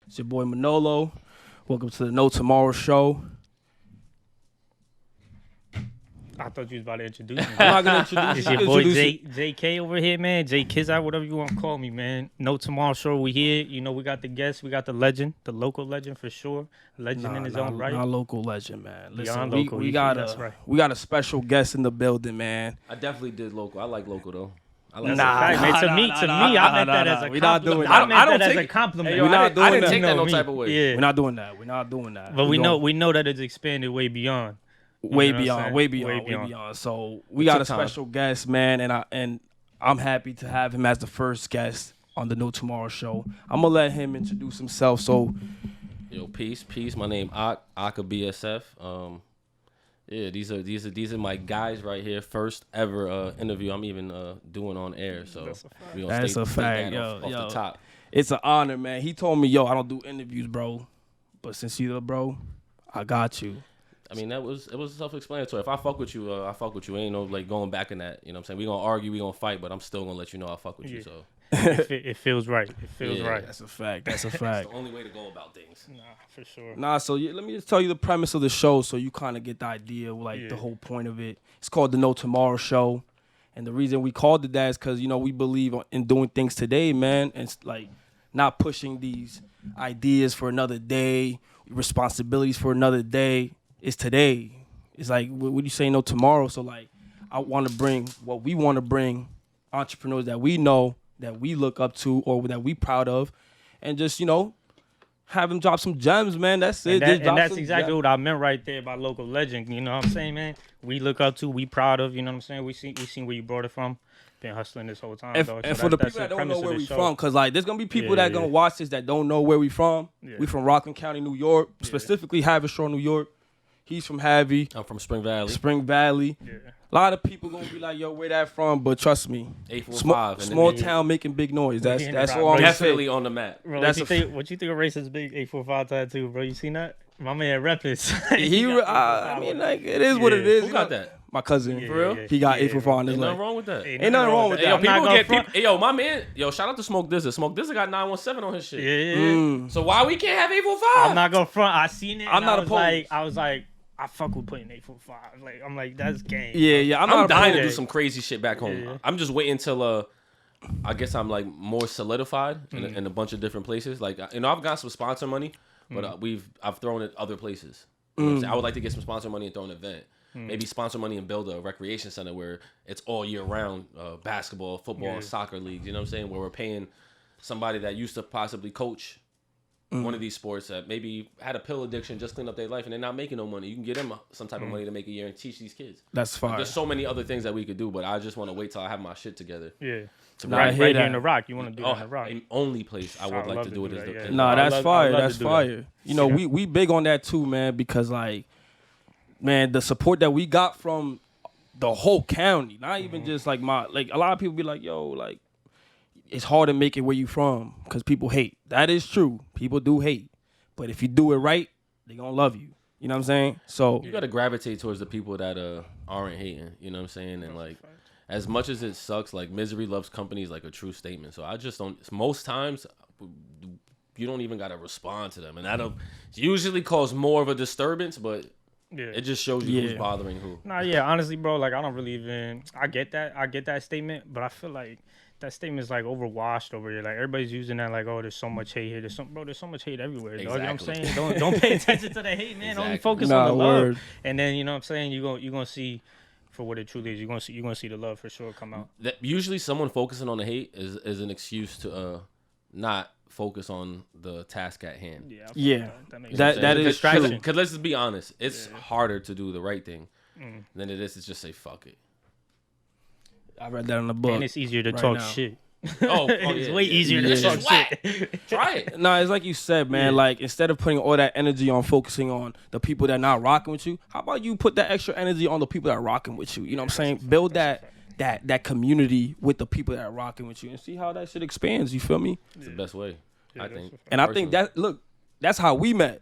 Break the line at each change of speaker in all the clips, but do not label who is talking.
It's your boy Manolo. Welcome to the No Tomorrow Show.
I thought you was about to introduce me.
I'm not gonna introduce
It's
you.
your boy
Introduce
JK over here, man. J Kizai, whatever you want to call me, man. No Tomorrow Show, we here. You know, we got the guest, we got the legend, the local legend for sure. Legend in his own right.
Not local legend, man. Listen,
Beyond
we,
local,
we
you
got
feel-
a
that's right.
we got a special guest in the building, man.
I definitely did local. I like local though. I like
That's a fact, man. To me, I meant that as a
We not doing
compliment.
that.
I meant that as a
it.
compliment.
Hey, yo,
We not
I
doing
didn't
that.
take that no
Me.
type of way.
Yeah.
We're not doing that. We're not doing that.
But we know that it's expanded way beyond.
way
know what I'm
beyond,
saying?
way beyond,
Way
way
beyond.
beyond. So we
It
got a
took time.
special guest, man, and I'm happy to have him as the first guest on the No Tomorrow Show. I'm gonna let him introduce himself. So
Yo, peace. My name Ack BSF. Yeah, these are my guys right here. First ever interview I'm even doing on air. So
That's a fact.
we gonna
That's
state
a fact,
that off
yo.
the top.
it's an honor, man. He told me, yo, I don't do interviews, bro, but since you're the bro, I got you.
I mean, it was self-explanatory. If I fuck with you, I fuck with you. Ain't no like going back in that. You know what I'm saying? We gonna argue, we gonna fight, but I'm still gonna let you know I fuck with you.
Yeah.
So
It feels right. It feels
Yeah.
right.
That's a fact. That's a
it's
fact.
the only way to go about things.
Nah, for sure.
Nah, so let me just tell you the premise of the show so you kind of get the idea of like the
Yeah.
whole point of it. It's called the No Tomorrow Show. And the reason we called it that is because, you know, we believe in doing things today, man. And it's like not pushing these ideas for another day, responsibilities for another day. It's today. It's like, what you say no tomorrow? So like, I want to bring what we want to bring, entrepreneurs that we know, that we look up to, or that we proud of, and just, you know, have them drop some gems, man. That's it. Just drop
And that's
some
exactly
gems.
what I meant right there by local legend. You know what I'm saying, man? We look up to, we proud of, you know what I'm saying? We seen where you brought it from. Been hustling this whole time,
And,
dog.
and
So
for the
that's
people that don't
premise
know
of
where
the
we
show.
from, because like there's gonna be people
Yeah,
that gonna
yeah.
watch this that don't know where we from.
Yeah.
We from Rockland County, New York, specifically Haverstraw, New York. He's from Havy,
I'm from Spring Valley.
Spring Valley.
Yeah.
A lot of people gonna be like, "Yo, where that from?" But trust me,
845.
small
and then
town making big noise. That's
in
that's
the
all
rock,
I'm
bro.
definitely
saying.
on the map.
Bro,
That's
what you think of racist big 845 tattoo, bro? You seen that? My man Repis.
I mean, like it is what it
Yeah.
is.
Who
you
got
know?
that?
My cousin,
Yeah,
for real?
yeah,
he got
yeah,
845 on his
Ain't
leg.
nothing wrong with that.
Ain't nothing wrong with
Hey,
that.
yo,
I'm not
people
gonna
get
front.
people. Hey, yo, my man. Yo, shout out to Smoke Dizza. Smoke Dizza got 917 on his shit.
Yeah.
Mm.
So why we can't have 845?
I'm not gonna front. I seen it.
I'm
and
not
I was
opposed.
like, I fuck with putting 845. Like, I'm like, that's game.
Yeah, I'm
I'm
not
dying to
opposed.
do some crazy shit back home.
Yeah.
I'm just waiting till I guess I'm like more solidified
Mm.
in a bunch of different places. Like you know, I've got some sponsor money, but
Mm.
I've thrown it other places. You know what I'm saying? I would like to get some sponsor money and throw an event.
Mm.
Maybe sponsor money and build a recreation center where it's all year round basketball, football,
Yeah.
soccer leagues. You know what I'm saying? Where we're paying somebody that used to possibly coach one of these sports that maybe had a pill addiction, just clean up their life, and they're not making no money. You can get them some type of money to make a year and teach these kids.
That's fine.
There's so many other things that we could do, but I just want to wait till I have my shit together.
Yeah.
Nah, I
Right,
hear
right
that.
here in the Rock. You want to do that in the Rock?
the only place I would
I'd
like
love
to
to
do it
do
is
that,
the
yeah.
in
Nah,
I
that's
love-
fire.
I love
That's
to do that.
fire. You know, we big on that too, man, because like, man, the support that we got from the whole county, not even just like a lot of people be like, yo, like, it's hard to make it where you from because people hate. That is true. People do hate. But if you do it right, they gonna love you. You know what I'm saying? So
You got to gravitate towards the people that aren't hating. You know what I'm saying? And like, as much as it sucks, like misery loves company is like a true statement. So I just don't. Most times, you don't even got to respond to them, and that'll usually cause more of a disturbance. But
Yeah.
it just shows you who's
Yeah.
bothering who.
Nah, yeah, honestly, bro, like I don't really even. I get that statement, but I feel like that statement is like overwashed over here. Like everybody's using that, like, oh, there's so much hate here. There's so much hate everywhere. Dog. You know what I'm
Exactly.
saying? Don't pay attention to the hate, man. Only
Exactly.
focus
Nah,
on the love.
word.
And then you know what I'm saying? You gonna see for what it truly is. You're gonna see the love for sure come out.
That usually someone focusing on the hate is an excuse to not focus on the task at hand.
Yeah. I feel
Yeah.
that makes
That-
sense.
that is
Distraction.
true.
Because let's just be honest, it's
Yeah.
harder to do the right thing
Mm.
than it is to just say fuck it.
I read that in the book.
And it's easier to
right
talk
now.
shit.
It's
It's way easier to
Yeah.
talk
It's whack.
shit.
Try it.
No, it's like you said, man.
Yeah.
Like instead of putting all that energy on focusing on the people that not rocking with you, how about you put that extra energy on the people that are rocking with you? You know what I'm saying? Build that community with the people that are rocking with you and see how that shit expands. You feel me?
It's the best way,
Yeah,
I
that's
think.
a fact.
And I think that's how we met.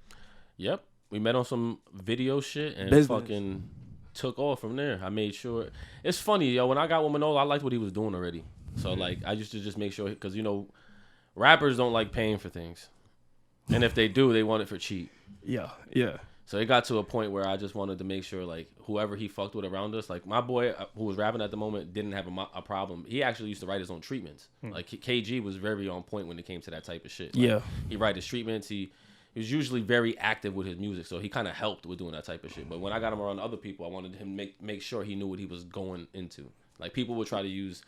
Yep. We met on some video shit and
Business.
fucking took off from there. I made sure. It's funny, yo. When I got with Manolo, I liked what he was doing already. So like, I used to just make sure because you know, rappers don't like paying for things. And if they do, they want it for cheap.
Yeah.
So it got to a point where I just wanted to make sure, like, whoever he fucked with around us, like my boy who was rapping at the moment didn't have a problem. He actually used to write his own treatments. Like KG was very on point when it came to that type of shit. Like, he write his treatments. He was usually very active with his music, so he kind of helped with doing that type of shit. But when I got him around other people, I wanted him to make sure he knew what he was going into. Like, people would try to use,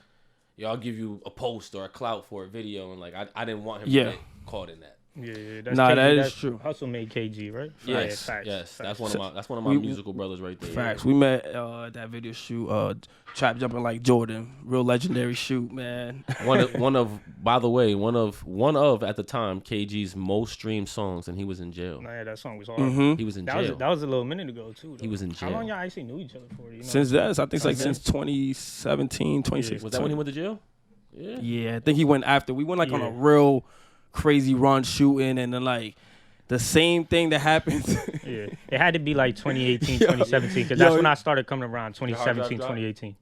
I'll give you a post or a clout for a video, and like I didn't want him to get caught in that.
Yeah, that's
nah,
KG,
that is
that's
true.
Hustle made KG, right?
Yes,
facts,
yes,
facts.
that's one of my musical brothers right there.
Facts. We met at that video shoot, trap jumping like Jordan, real legendary shoot, man.
one of by the way, one of at the time KG's most streamed songs, and he was in jail.
Nah, yeah, that song was hard.
Mm-hmm.
He was in
That
jail.
was a little minute ago too. Though.
He was in
How
jail.
long y'all actually knew each other for? You know?
Since that, I think it's like since 2017, 2016.
Was that when he went to jail? Yeah.
Yeah, I think he went after. We went like on a real crazy run shooting, and then like the same thing that happened.
Yeah, it had to be like 2018, 2017, because that's when I started coming around. 2017, 2018.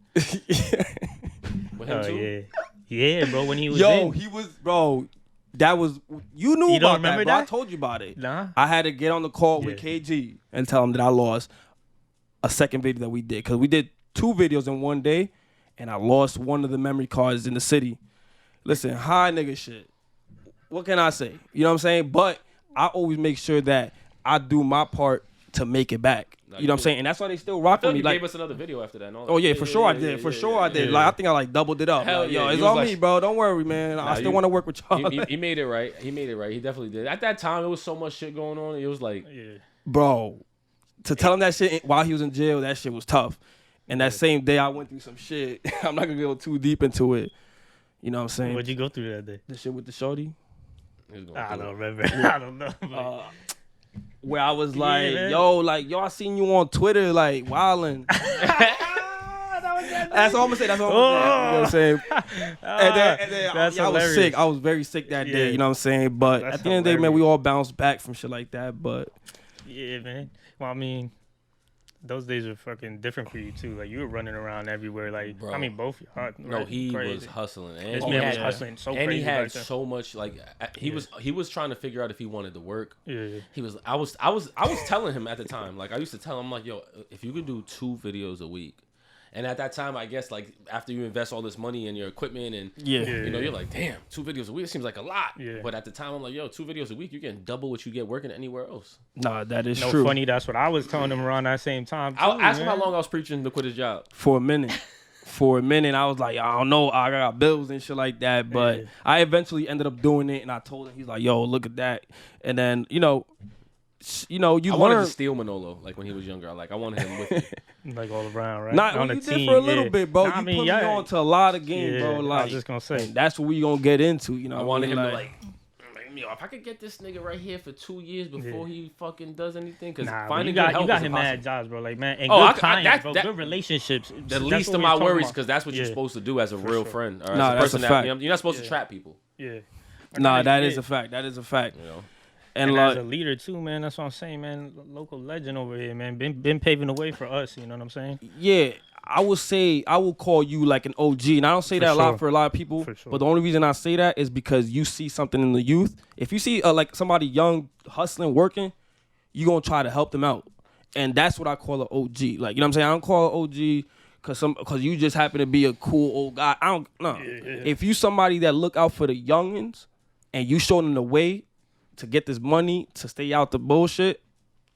With him too?
Yeah, bro. When he was
he was, bro. That was, you knew
You don't
about that,
remember
bro. I
that?
told you about it.
Nah.
I had to get on the call with KG and tell him that I lost a second video that we did, because we did 2 videos in one day, and I lost one of the memory cards in the city. Listen, high nigga shit. What can I say? You know what I'm saying? But I always make sure that I do my part to make it back. You know what I'm saying? And that's why they still rock
I
with me.
you
like,
gave us another video after that. And all
oh
that.
yeah, for sure I did. For sure I did. Like, I think I like doubled it up.
Hell
Like,
yeah.
yo, it's
He was
on
like-
me, bro. Don't worry, man. I still want to work with y'all.
He made it right. He made it right. He definitely did. At that time, it was so much shit going on. It was like,
Bro, to tell him that shit while he was in jail, that shit was tough. And that same day, I went through some shit. I'm not gonna go too deep into it. You know what I'm saying?
What'd you go through that day?
The shit with the shorty,
I don't remember. I don't know.
where I was like,
man.
yo, I seen you on Twitter, like wilding. That's all I'm gonna say. That's all I'm gonna say. You know what I'm saying? And then
That's
I was
hilarious.
sick. I was very sick that day. You know what I'm saying? But
That's
at the end of the day, man,
hilarious.
we all bounced back from shit like that. But
Yeah, man. Well, I mean, those days were fucking different for you too. Like you were running around everywhere. Like
Bro.
I mean, both.
no, he
crazy.
was hustling. And
This
he
man
had-
was hustling so
and
crazy.
he had
back then.
so much like he was trying to figure out if he wanted to work.
Yeah.
He was I was telling him at the time, like I used to tell him like, yo, if you could do 2 videos a week. And at that time, I guess like after you invest all this money in your equipment and you know, you're like, damn, 2 videos a week, it seems like a lot.
Yeah.
But at the time I'm like, yo, 2 videos a week, you're getting double what you get working anywhere else.
nah, that is
No
true.
funny. That's what I was telling him around that same time. Too,
I asked him
man.
how long I was preaching to quit his job.
For a minute. I was like, I don't know, I got bills and shit like that. But I eventually ended up doing it, and I told him, he's like, yo, look at that. And then, you
I wanted to
learn.
steal Manolo like when he was younger. I wanted him with me.
Like all around, right?
Not
on
you
the
did
team,
for a little
yeah.
bit, bro.
Nah,
You
I mean,
put
yeah,
me on to a lot of games, bro.
I
Like,
was just gonna say.
and that's what we gonna get into, you know.
I
what
wanted
mean?
him to like, yo, if I could get this nigga right here for 2 years before he fucking does anything, because
Nah,
finding
you got
good help is
him
impossible.
mad jobs, bro. Like man, and
Oh,
good clients, bro.
that-
Good relationships.
The
That's
least
what
of
we
my
was talking
worries,
about.
because that's what you're supposed to do as a real friend. Or
Nah,
as a
that's
person
a
that,
fact.
you're not supposed to trap people.
Yeah.
Nah, that
Yeah.
is a fact. That is a fact.
You know?
And
And
like,
as a leader too, man, that's what I'm saying, man. Local legend over here, man. Been paving the way for us. You know what I'm saying?
yeah, I will call you like an OG, and I don't say
For
that a lot
sure.
for a lot of people.
For sure.
But the only reason I say that is because you see something in the youth. If you see like somebody young hustling, working, you gonna try to help them out, and that's what I call an OG. Like, you know what I'm saying? I don't call an OG because you just happen to be a cool old guy. I don't know. If you somebody that look out for the youngins and you show them the way to get this money to stay out the bullshit,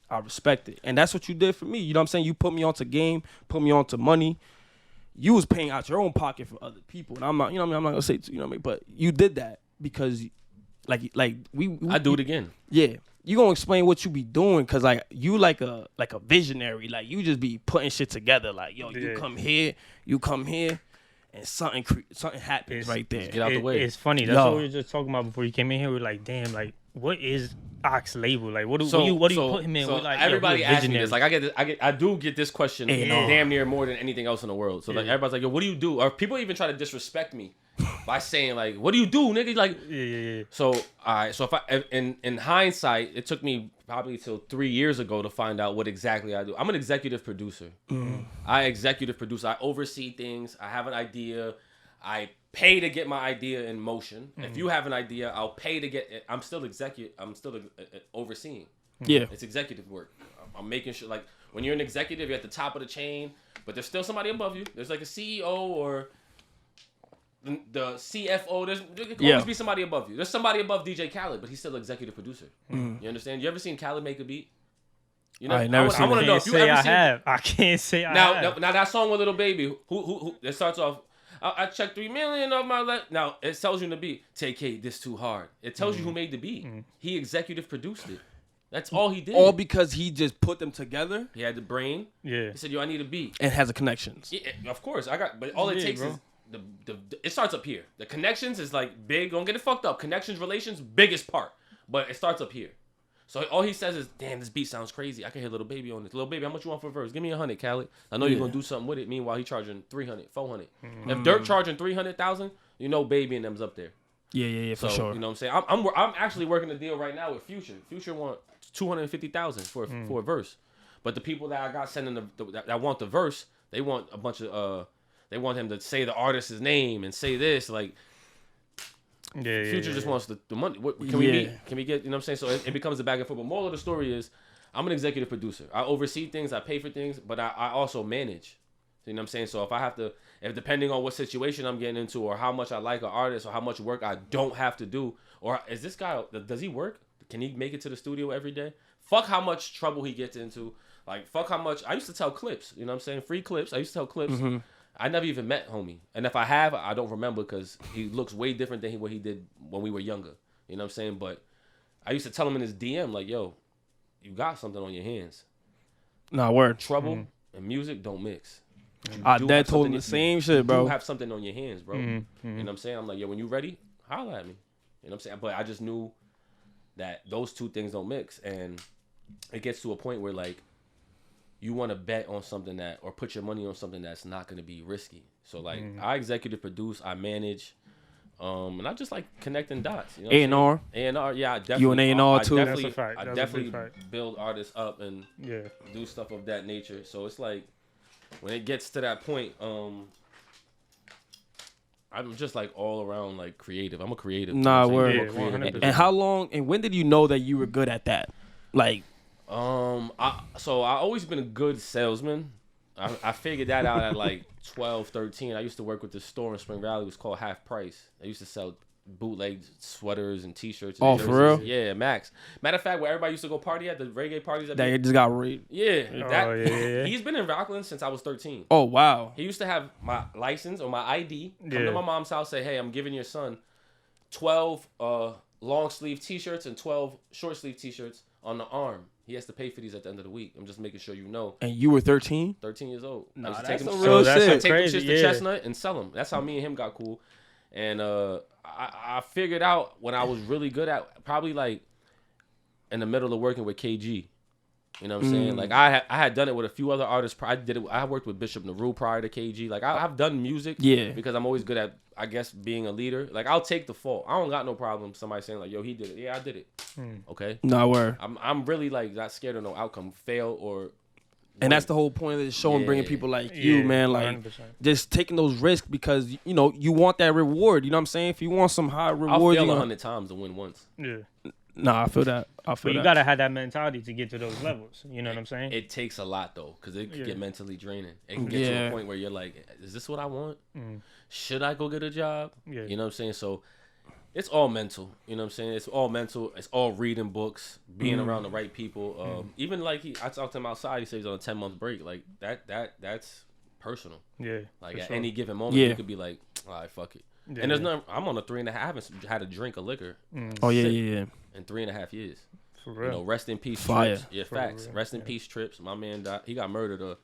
I respect it. And that's what you did for me. You know what I'm saying? You put me onto game, put me onto money. You was paying out your own pocket for other people. And I'm not, you know what I mean? I'm not gonna say, you know what I mean? But you did that because like we
I do it again.
yeah. You gonna explain what you be doing, cause like you like a visionary, like you just be putting shit together. Like, yo, you come here, and something happens right there.
Get out the way.
It's funny. That's
Yo.
what we were just talking about before you came in here. We're like, damn, like what is Ock's label? Like what do
So-
you
so-
put him in?
so
We're like,
everybody
yo,
asks me this. Like I do get this question
Hey, no.
damn near more than anything else in the world. So like everybody's like, yo, what do you do? Or people even try to disrespect me by saying like, what do you do, nigga? Like,
yeah.
so all right. So if I in hindsight, it took me probably till 3 years ago to find out what exactly I do. I'm an executive producer. I executive produce. I oversee things. I have an idea. I pay to get my idea in motion. If you have an idea, I'll pay to get it. I'm still overseeing.
Yeah.
It's executive work. I'm making sure, like, when you're an executive, you're at the top of the chain, but there's still somebody above you. There's like a CEO or the CFO. There can always be somebody above you. There's somebody above DJ Khaled, but he's still executive producer. You understand? You ever seen Khaled make a beat? You know,
I never seen.
I want to know if you ever seen.
I can't say I have.
Now that song with Little Baby, who it starts off. I checked 3 million of my Now it tells you in the beat, take Kate, this too hard. It tells you who made the beat. He executive produced it. That's all he did.
All because he just put them together.
He had the brain.
Yeah.
He said, "Yo, I need a beat."
And has the connections.
Yeah, of course, but all it takes is it starts up here. The connections is like big. Don't get it fucked up. Connections, relations, biggest part, but it starts up here. So all he says is, "Damn, this beat sounds crazy. I can hear Little Baby on this. Little Baby, how much you want for a verse? Give me 100, Khaled. I know you're gonna do something with it. Meanwhile, he charging 300, 400. If Dirk charging 300,000, you know, Baby and them's up there.
Yeah, for sure.
You know what I'm saying? I'm actually working a deal right now with Future. Future want 250,000 for a verse, but the people that I got sending that want the verse, they want a bunch of they want him to say the artist's name and say this like. Future just wants the money. What, can we meet? Can we get? You know what I'm saying? So it becomes a back and forth. But moral of the story is, I'm an executive producer. I oversee things. I pay for things, but I also manage. You know what I'm saying? So if I have to, if depending on what situation I'm getting into, or how much I like an artist, or how much work I don't have to do, or is this guy? Does he work? Can he make it to the studio every day? Fuck how much trouble he gets into. Like fuck how much. I used to tell clips. You know what I'm saying? Free clips. I used to tell clips. I never even met homie. And if I have, I don't remember because he looks way different than what he did when we were younger. You know what I'm saying? But I used to tell him in his DM, like, yo, you got something on your hands.
Nah, word.
Trouble and music don't mix.
Dad told him the same shit, bro.
You have something on your hands, bro. You know what I'm saying? I'm like, yo, when you ready, holla at me. You know what I'm saying? But I just knew that those two things don't mix. And it gets to a point where, like, you want to bet on something that, or put your money on something that's not going to be risky. So like, I executive produce, I manage, and I just like connecting dots. You know A&R, yeah, I definitely.
You an A&R too?
That's
a fact.
I definitely build artists up and do stuff of that nature. So it's like, when it gets to that point, I'm just like all around like creative. I'm a creative.
Nah, word.
Yeah,
and how long? And when did you know that you were good at that? Like.
I always been a good salesman. I figured that out at like 12, 13. I used to work with this store in Spring Valley. It was called Half Price. I used to sell bootleg sweaters and t-shirts. And
jerseys. For real?
Yeah, Max. Matter of fact, where everybody used to go party at, the reggae parties.
That just got raped.
Yeah. He's been in Rockland since I was 13.
Oh, wow.
He used to have my license or my ID. Come to my mom's house, say, hey, I'm giving your son 12 long sleeve t-shirts and 12 short sleeve t-shirts on the arm. He has to pay for these at the end of the week. I'm just making sure you know.
And you were 13?
13 years old.
Nah,
that's
some real shit.
I take them shits to Chestnut and sell them. That's how me and him got cool. And I figured out when I was really good at, probably like in the middle of working with KG. You know what I'm saying? Like I had done it with a few other artists. I worked with Bishop Naru prior to KG. Like I've done music.
Yeah.
Because I'm always good at, I guess, being a leader. Like I'll take the fault. I don't got no problem somebody saying like, yo, he did it. Yeah, I did it. Okay.
Nah, word.
I'm really like not scared of no outcome, fail or.
And that's the whole point of the show and bringing people like you, man. Like 100%. Just taking those risks because you know you want that reward. You know what I'm saying? If you want some high reward,
I'll fail 100 times to win once.
Yeah.
Nah, I feel that.
But you gotta have that mentality to get to those levels. You know what I'm saying?
It takes a lot though, because it can get mentally draining. It can get to a point where you're like, "Is this what I want? Should I go get a job?"
Yeah.
You know what I'm saying? So it's all mental. You know what I'm saying? It's all mental. It's all reading books, being around the right people. Even like I talked to him outside. He says he's on a 10-month break. Like that's personal.
Yeah.
Like at any given moment, you could be like, "All right, fuck it." Yeah, and there's no. I'm on a 3.5. I haven't had a drink of liquor.
Oh yeah.
In 3.5 years.
For real.
You know, rest in peace.
Fire.
Trips. Yeah, facts. Real. Rest in peace. Trips. My man died. He got murdered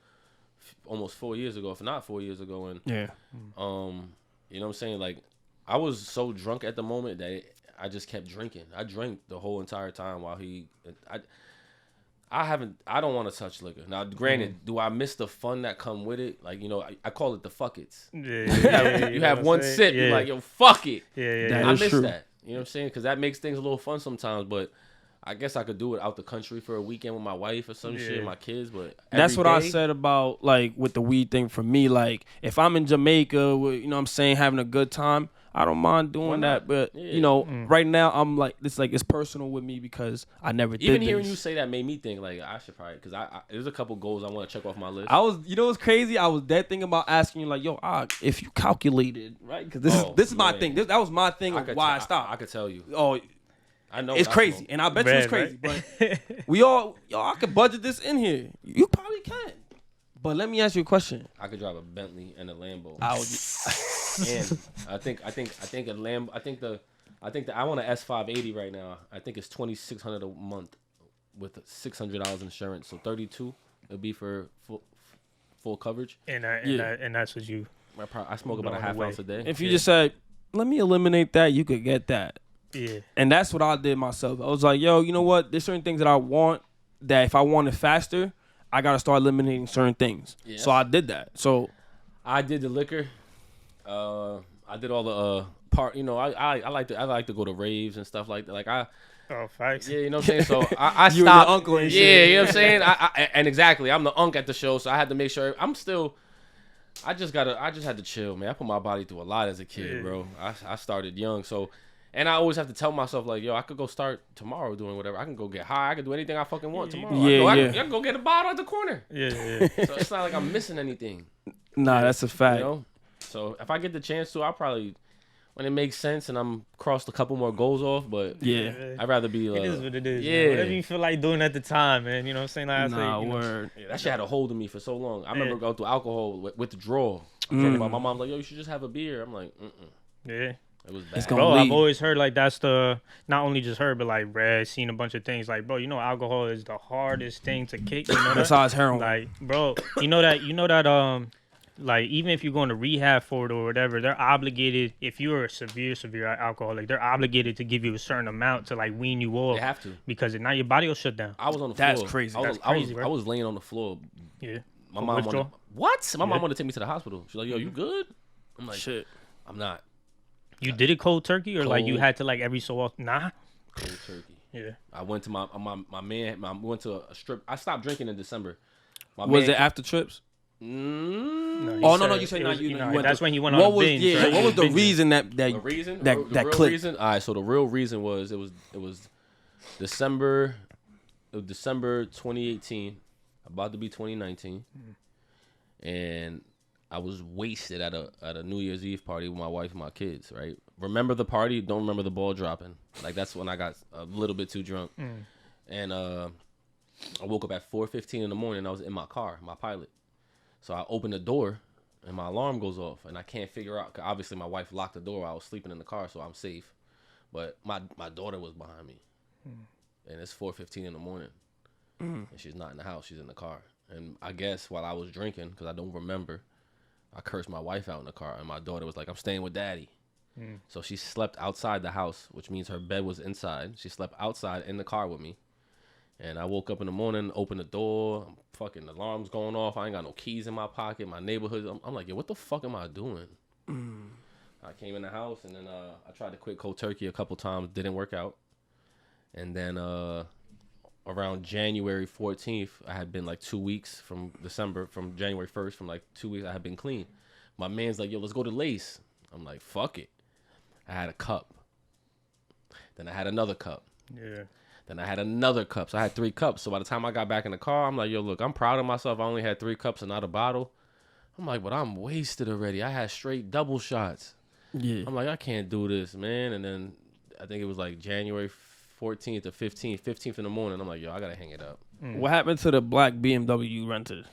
almost 4 years ago, if not 4 years ago. And you know what I'm saying? Like, I was so drunk at the moment that I just kept drinking. I drank the whole entire time while I don't want to touch liquor. Now, granted, do I miss the fun that come with it? Like, you know, I call it the fuck it's.
Yeah.
You have one sip, you're like, yo, fuck it.
Yeah.
I miss that. You know what I'm saying? Because that makes things a little fun sometimes. But I guess I could do it out the country for a weekend with my wife or some shit, my kids. But
that's what I
day,
said about like with the weed thing for me. Like if I'm in Jamaica, with, you know what I'm saying, having a good time, I don't mind doing that. But you know, right now I'm like it's personal with me because I never did.
Even hearing you say that made me think like I should probably, because I there's a couple goals I want to check off my list.
You know what's crazy? I was dead thinking about asking you like, yo, if you calculated, right? Because this is my thing. That was my thing of why I stopped.
I could tell you.
Oh.
I know
it's crazy, and I bet you it's crazy. Right? But I could budget this in here. You probably can. But let me ask you a question.
I could drive a Bentley and a Lambo.
And
I think a Lambo. I think I want an S580 right now. I think it's $2,600 a month with $600 insurance. So 32 it'll be for full coverage.
And that's what you.
I smoke about a half ounce a day.
If you just said, let me eliminate that, you could get that.
Yeah.
And that's what I did myself. I was like, yo, you know what? There's certain things that I want that if I want it faster, I got to start eliminating certain things. Yeah. So I did that. So
I did the liquor. I did all the part, you know, I like to go to raves and stuff like that. Like
facts.
Yeah, you know what I'm saying? So I
you
stopped.
Were the uncle and shit.
Yeah, you know what I'm saying? And exactly, I'm the unk at the show, so I had to make sure I just had to chill, man. I put my body through a lot as a kid, bro. I started young, so. And I always have to tell myself, like, yo, I could go start tomorrow doing whatever. I can go get high. I can do anything I fucking want tomorrow. I can go get a bottle at the corner.
Yeah.
So it's not like I'm missing anything.
Nah, that's a fact.
You know? So if I get the chance to, I'll probably, when it makes sense and I'm crossed a couple more goals off, but I'd rather be
it is what it is.
Yeah.
Man. Whatever you feel like doing at the time, man. You know what I'm saying? Like
word.
Yeah, that shit had a hold of me for so long. I remember going through alcohol withdrawal. My mom's like, yo, you should just have a beer. I'm like,
Yeah.
It was bad.
Bro, I've always heard like that's not only just heard, but like Brad seen a bunch of things. Like, bro, you know, alcohol is the hardest thing to kick. You know
besides heroin.
Like, bro, you know that like even if you're going to rehab for it or whatever, they're obligated. If you're a severe alcoholic, they're obligated to give you a certain amount to like wean you off.
They have to,
because now your body will shut down.
I was on the floor.
That's crazy.
I was laying on the floor.
Yeah.
My mom wanted to take me to the hospital. She's like, yo, you good? I'm like,
shit.
I'm not.
You did it cold turkey, or like you had to like every so often? Nah.
Cold turkey.
Yeah.
I went to my man. We went to a strip. I stopped drinking in December.
Was it after trips?
No,
you said not you.
That's when you went on a binge.
Yeah,
right?
what was the reason that
the reason
that clicked?
Reason? All right, so the real reason was it was December 2018, about to be 2019, and I was wasted at a New Year's Eve party with my wife and my kids, right? Remember the party, don't remember the ball dropping. Like, that's when I got a little bit too drunk. And I woke up at 4:15 in the morning. I was in my car, my Pilot. So I opened the door, and my alarm goes off, and I can't figure out, 'cause obviously my wife locked the door while I was sleeping in the car, so I'm safe. But my daughter was behind me, and it's 4:15 in the morning, and she's not in the house. She's in the car. And I guess while I was drinking, because I don't remember, I cursed my wife out in the car, and my daughter was like, I'm staying with daddy. So she slept outside the house, which means her bed was inside. She slept outside in the car with me. And I woke up in the morning, opened the door, fucking alarm's going off. I ain't got no keys in my pocket. My neighborhood, I'm like, yo, what the fuck am I doing? I came in the house, and then I tried to quit cold turkey a couple times. Didn't work out. And then around January 14th, I had been like 2 weeks from January 1st, from like 2 weeks, I had been clean. My man's like, yo, let's go to Lace. I'm like, fuck it. I had a cup. Then I had another cup.
Yeah.
Then I had another cup. So I had 3 cups. So by the time I got back in the car, I'm like, yo, look, I'm proud of myself. I only had 3 cups and not a bottle. I'm like, but I'm wasted already. I had straight double shots.
Yeah.
I'm like, I can't do this, man. And then I think it was like January 14th or 15th in the morning. I'm like, yo, I got to hang it up.
What happened to the black BMW you rented?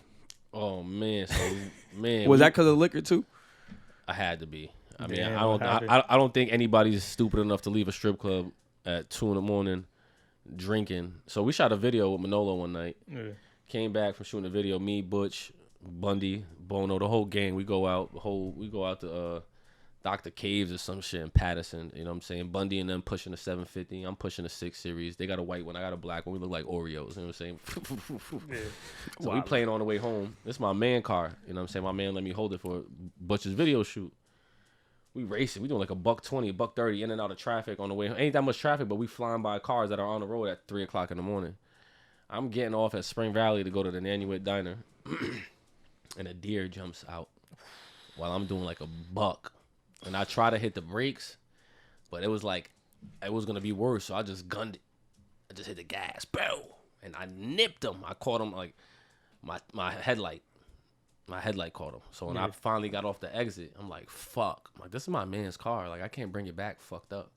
Oh, man. So, man.
Was that because of liquor, too?
I had to be. I mean,
Damn,
I don't think anybody's stupid enough to leave a strip club at 2 in the morning drinking. So we shot a video with Manolo one night.
Yeah.
Came back from shooting a video. Me, Butch, Bundy, Bono, the whole gang. We go out to Dr. Caves or some shit in Patterson. You know what I'm saying? Bundy and them pushing a 750. I'm pushing a 6 Series. They got a white one. I got a black one. We look like Oreos. You know what I'm saying?
Yeah.
So we playing on the way home. This is my man car. You know what I'm saying? My man let me hold it for Butch's video shoot. We racing. We doing like a $120, $130 in and out of traffic on the way. Ain't that much traffic, but we flying by cars that are on the road at 3:00 in the morning. I'm getting off at Spring Valley to go to the Nanuet Diner, and a deer jumps out while I'm doing like a buck, and I try to hit the brakes, but it was like it was gonna be worse, so I just gunned it. I just hit the gas, boom, and I nipped him. I caught him like my headlight. My headlight caught him. So when I finally got off the exit, I'm like, fuck. I'm like, this is my man's car. Like, I can't bring it back fucked up.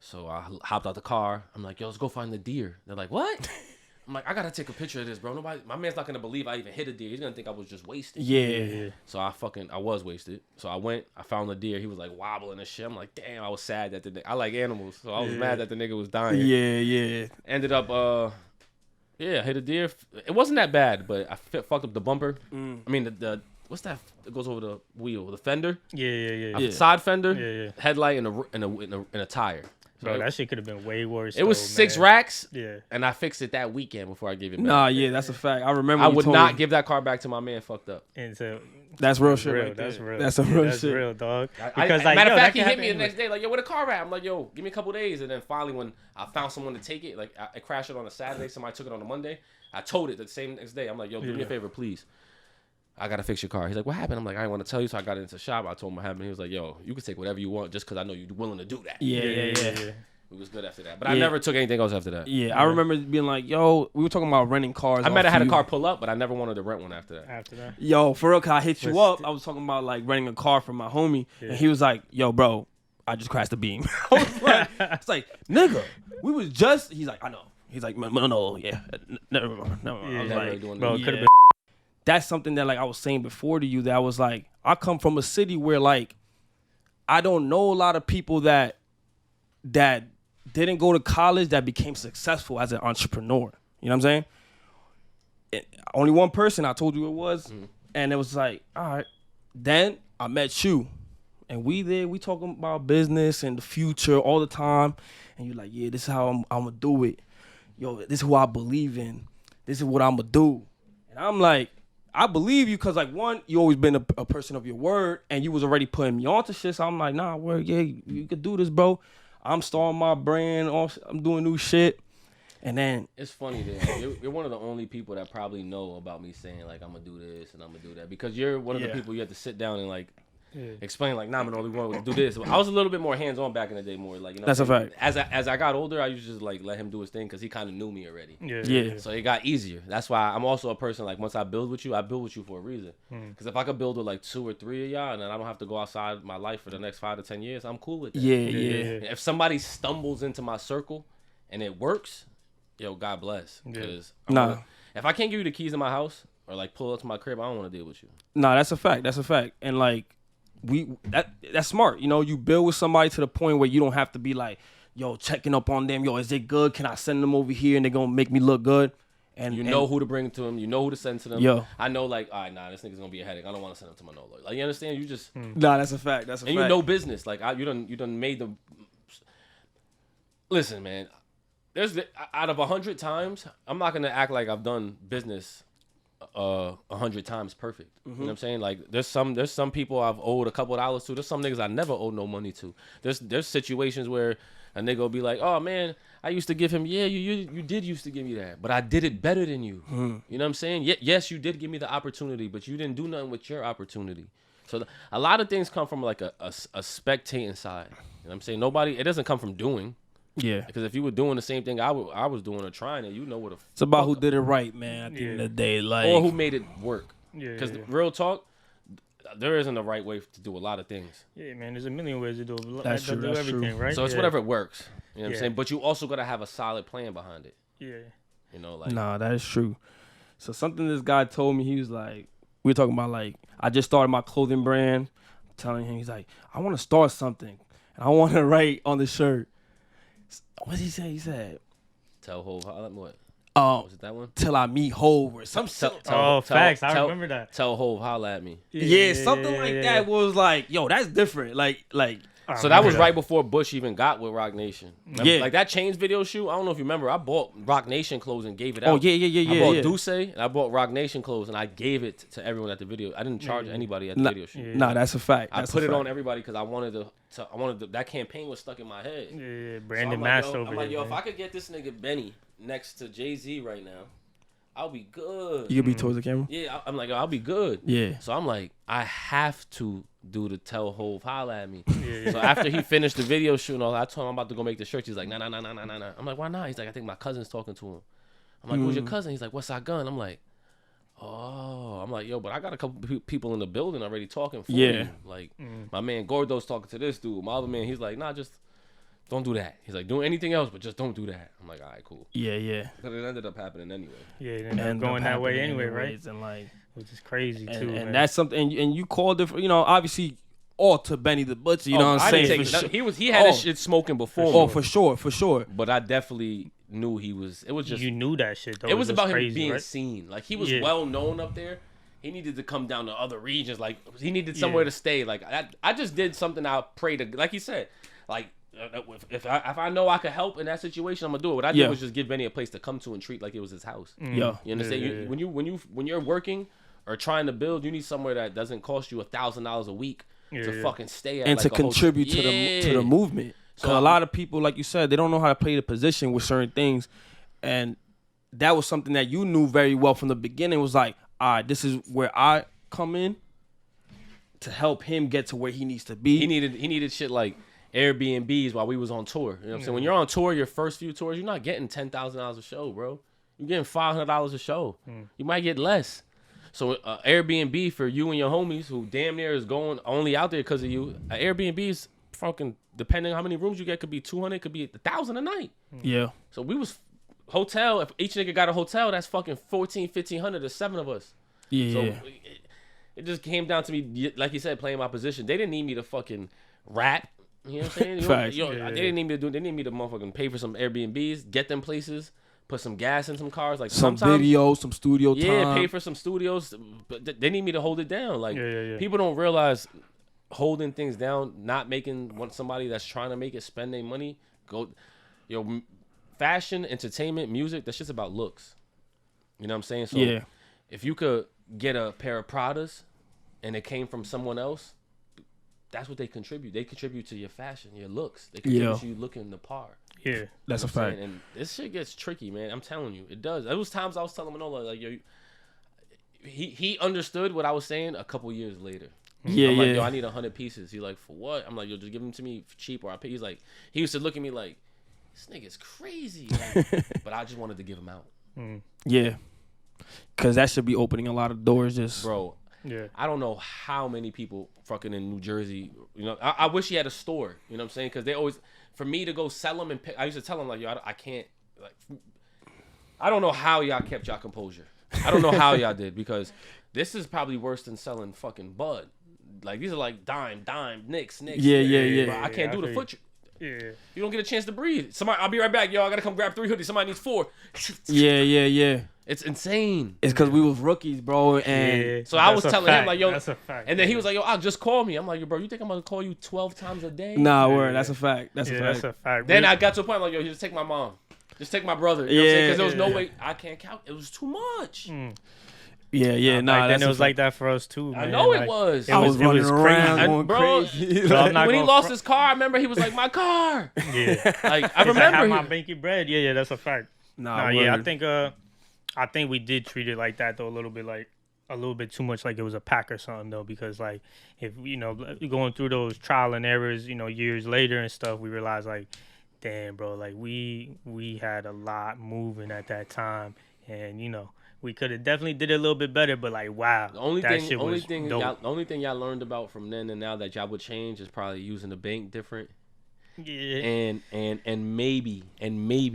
So I hopped out the car. I'm like, yo, let's go find the deer. They're like, what? I'm like, I got to take a picture of this, bro. My man's not going to believe I even hit a deer. He's going to think I was just wasted.
Yeah.
So I was wasted. So I found the deer. He was like wobbling and shit. I'm like, damn, I was sad that I like animals. So I was mad that the nigga was dying.
Yeah.
Ended up, yeah, hit a deer. It wasn't that bad, but I fucked up the bumper. I mean, the what's that? It goes over the wheel, the fender.
Yeah.
Side fender.
Yeah.
Headlight and a tire.
Bro, that shit could have been way worse.
It was 6 racks.
Yeah.
And I fixed it that weekend before I gave it back.
Nah, yeah, that's a fact. I remember.
I would not give that car back to my man. Fucked up.
And so
that's real shit. Right
that's
there.
real.
That's a real
that's
shit.
real, dog.
Because matter of fact, he hit me the next day. Like, yo, where the car at? I'm like, yo, give me a couple days. And then finally, when I found someone to take it, like I crashed it on a Saturday. Somebody took it on a Monday. I towed it the same next day. I'm like, yo, do me a favor, please. I gotta fix your car. He's like, what happened? I'm like, I didn't want to tell you, so I got into the shop. I told him what happened. He was like, yo, you can take whatever you want just because I know you're willing to do that.
Yeah.
It was good after that. But I never took anything else after that.
Yeah, I remember being like, yo, we were talking about renting cars.
I might have had a car pull up, but I never wanted to rent one after that.
Yo, for real, 'cause I hit you up. I was talking about like renting a car from my homie, and he was like, yo, bro, I just crashed the beam. I was like, it's like, nigga, we was just, he's like, I know. He's like, no, yeah, never mind. I was like,
bro, it could have been.
That's something that like I was saying before to you that I was like, I come from a city where like, I don't know a lot of people that didn't go to college that became successful as an entrepreneur. You know what I'm saying? Only one person, I told you it was, and it was like, all right. Then I met you, and we talking about business and the future all the time, and you're like, yeah, this is how I'm gonna do it. Yo, this is who I believe in. This is what I'm gonna do. And I'm like, I believe you because like one, you always been a person of your word, and you was already putting me on to shit. So I'm like, nah, word, yeah, you could do this, bro. I'm starting my brand. I'm doing new shit. And then
it's funny that you're one of the only people that probably know about me saying like I'm gonna do this and I'm gonna do that, because you're one of the people you have to sit down and like explain like, nah, I'm only going to do this. I was a little bit more hands on back in the day, more like, you know.
That's a fact.
As I got older, I used to just like let him do his thing because he kind of knew me already.
Yeah.
So it got easier. That's why I'm also a person like once I build with you for a reason. Because if I could build with like 2 or 3 of y'all and then I don't have to go outside my life for the next 5 to 10 years, I'm cool with that.
Yeah.
If somebody stumbles into my circle and it works, yo, God bless. Because if I can't give you the keys to my house or like pull up to my crib, I don't want to deal with you.
Nah, that's a fact. And like that's smart. You know, you build with somebody to the point where you don't have to be like, yo, checking up on them. Yo, is it good? Can I send them over here and they're gonna make me look good? And
you know who to bring to them. You know who to send to them.
Yo.
I know, like, all right, nah, this nigga's gonna be a headache. I don't want to send him to my no lawyer. Like, you understand? You just
Nah, that's a fact. That's a fact.
And you know business. Like, you done made the. Listen, man. Out of 100 times, I'm not gonna act like I've done business 100 times perfect. You know what I'm saying? Like there's some people I've owed a couple of dollars to. There's some niggas I never owed no money to. There's situations where a nigga will be like, oh man, I used to give him, yeah, you did used to give me that, but I did it better than you. You know what I'm saying? Yes, you did give me the opportunity, but you didn't do nothing with your opportunity. So a lot of things come from like a spectating side. You know what I'm saying? It doesn't come from doing.
Yeah.
Because if you were doing the same thing I was doing or trying it, you know what
it's about who did it right, man, at the end of the day. Like,
or who made it work.
Because
real talk, there isn't a right way to do a lot of things.
Yeah, man, there's a million ways to do
that's true, that's
everything,
true.
right?
So it's whatever works. You know what I'm saying? But you also got to have a solid plan behind it.
Yeah.
You know, like.
Nah, that is true. So something this guy told me, he was like, we were talking about like, I just started my clothing brand. I'm telling him, he's like, I want to start something. And I want to write on the shirt. What did he say? He said,
tell Hov, what?
Was
it that one?
Till I meet Hov or something.
Facts. I remember that.
Tell Hov, holla at me.
Yeah, something like that was like, yo, that's different. Like
So that was right before Bush even got with Rock Nation. Remember,
Yeah.
like that Chains video shoot. I don't know if you remember. I bought Rock Nation clothes and gave it out.
Oh yeah.
I bought Duce and I bought Rock Nation clothes and I gave it to everyone at the video. I didn't charge anybody at the video shoot.
Nah, that's a fact.
I put it on everybody because I wanted to. That campaign was stuck in my head.
Yeah,
So
Brandon
I'm
Master
like,
over
I'm like,
there.
yo, if I could get this nigga Benny next to Jay-Z right now, I'll be good.
You could be towards the camera.
Yeah, I'm like, yo, I'll be good.
Yeah.
So I'm like, I have to do the tell Hov holla at me. So after he finished the video shoot and all, I told him I'm about to go make the shirt. He's like, nah. I'm like, why not? He's like, I think my cousin's talking to him. I'm like, who's your cousin? He's like, what's our gun? I'm like, oh. I'm like, yo, but I got a couple people in the building already talking for you. Like, my man Gordo's talking to this dude. My other man, he's like, nah, just don't do that. He's like, do anything else, but just don't do that. I'm like, all right, cool.
Yeah.
But it ended up happening anyway.
Yeah, it ended up going that way anyway, right?
And like,
Which is crazy too,
and
man.
that's something. And you called it, obviously all to Benny the Butcher. You know what I'm saying?
He had his shit smoking before.
Oh, for sure.
But I definitely knew he was. It was just
you knew that shit though.
It was about
crazy,
him being
right?
seen. Like he was well known up there. He needed to come down to other regions. Like he needed somewhere to stay. Like I just did something. I prayed to, like he said, like if I know I could help in that situation, I'm gonna do it. What I did was just give Benny a place to come to and treat like it was his house.
Yeah,
you understand? When you're working or trying to build, you need somewhere that doesn't cost you $1,000 a week to fucking stay at
and
like
to contribute to the movement. So a lot of people, like you said, they don't know how to play the position with certain things, and that was something that you knew very well from the beginning. Was like, all right, this is where I come in to help him get to where he needs to be.
He needed shit like Airbnbs while we was on tour. You know what I'm saying? When you're on tour, your first few tours, you're not getting $10,000 a show, bro. You're getting $500 a show. You might get less. So Airbnb for you and your homies who damn near is going only out there because of you. Airbnb is fucking, depending on how many rooms you get, could be 200, could be 1,000 a night.
Yeah.
So we was hotel. If each nigga got a hotel, that's fucking 1,500 to 7 of us.
Yeah.
So it just came down to me, like you said, playing my position. They didn't need me to fucking rap. You know what I'm saying? They didn't need me to do. They need me to motherfucking pay for some Airbnbs, get them places, put some gas in some cars, like
some videos, some studio time.
Yeah, pay for some studios. But they need me to hold it down. Like people don't realize holding things down, not making somebody that's trying to make it spend their money. Fashion, entertainment, music. That's just about looks. You know what I'm saying? So if you could get a pair of Pradas, and it came from someone else. That's what they contribute. They contribute to your fashion, your looks. They contribute to you looking the part.
Yeah,
that's a fact.
And this shit gets tricky, man. I'm telling you, it does. There was times I was telling Manola, like, yo, he understood what I was saying a couple years later.
Yeah,
I'm like, yo, I need 100 pieces. He's like, for what? I'm like, yo, just give them to me cheap or I pay. He's like, he used to look at me like, this nigga's crazy. Like, but I just wanted to give him out.
Yeah, because that should be opening a lot of doors. Just
bro. Yeah, I don't know how many people fucking in New Jersey. You know, I wish he had a store. You know what I'm saying? Because they always, for me to go sell them and pick, I used to tell them like, yo, I can't. Like, I don't know how y'all kept y'all composure. I don't know how y'all did, because this is probably worse than selling fucking bud. Like these are like dime, nicks.
Yeah.
But I can't do the foot. Yeah, you don't get a chance to breathe. Somebody, I'll be right back, yo. I gotta come grab 3 hoodies. Somebody needs 4.
Yeah.
It's insane.
It's because we was rookies, bro. And
so I was telling him like, yo,
that's a fact.
And then he was like, yo, I'll just call me. I'm like, yo, bro, you think I'm gonna call you 12 times a day?
Nah, word. That's a fact. That's a fact.
Then I got to a point like, yo, just take my mom, just take my brother. You know what I'm saying? Because there was no way I can't count. It was too much.
Yeah. Nah,
then it was like that for us too, man.
I know it was.
I was running around
crazy.
going
bro,
crazy.
When he lost his car, I remember he was like, my car.
Yeah.
Like I remember.
Have my banky bread. Yeah, that's a fact.
Nah,
yeah, I think we did treat it like that though, a little bit too much, like it was a pack or something though, because like if going through those trial and errors, years later and stuff, we realized like, damn, bro, like we had a lot moving at that time, and we could have definitely did it a little bit better, but like, wow,
the only thing y'all learned about from then and now that y'all would change is probably using the bank different. Yeah. And maybe